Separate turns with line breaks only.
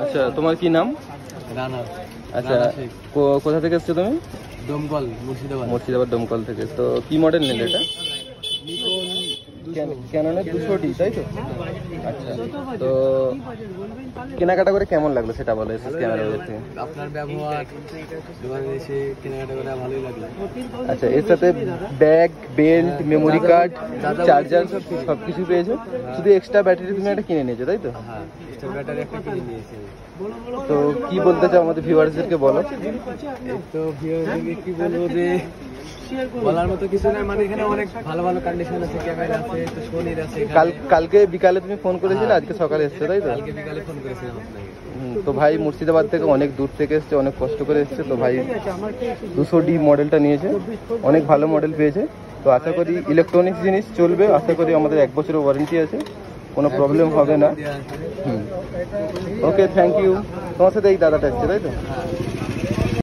আচ্ছা, তোমার কি নাম?
রানা।
আচ্ছা, কোথা থেকে এসছো তুমি?
দমকল, মুর্শিদাবাদ।
মুর্শিদাবাদ দমকল থেকে। তো কি মডেল নিলে এটা? ক্যাননের 200D, তাই তো? আচ্ছা, তো কেনাকাটা করে কেমন লাগলো সেটা বলো। এসএস ক্যামেরা থেকে
আপনার ব্যবহার দোকানে এসে কেনাকাটা করে ভালোই লাগলো।
আচ্ছা, এর সাথে bag, belt, memory card, charger সব কিছু পেয়েছো। শুধু এক্সট্রা ব্যাটারি তুমি একটা কিনে নিয়েছো, তাই তো?
হ্যাঁ, এক্সট্রা ব্যাটারি একটা কিনে নিয়েছি।
তো কি বলতে চাও আমাদের ভিউয়ার্সদেরকে বলো।
তো ভিউয়ারদেরকে কি বলবো যে বলার মতো কিছু নাই, মানে এখানে অনেক ভালো ভালো কন্ডিশন আছে, ক্যামেরা আছে, তো সোনির আছে।
কালকে বিকালে তুমি ফোন করেছিলে, আজকে সকালে এসছো, তাই তো?
কালকে বিকালে ফোন করেছিলাম আপনাকে।
তো ভাই মুর্শিদাবাদ থেকে অনেক দূর থেকে এসছে, অনেক কষ্ট করে এসছে। তো ভাই 200D মডেলটা নিয়েছে, অনেক ভালো মডেল পেয়েছে। তো আশা করি ইলেকট্রনিক্স জিনিস চলবে, আশা করি আমাদের 1 বছরের ওয়ারেন্টি আছে, কোনো প্রবলেম হবে না। ওকে, থ্যাংক ইউ। তোমার সাথে এই দাদাটা এসছে, তাই তো?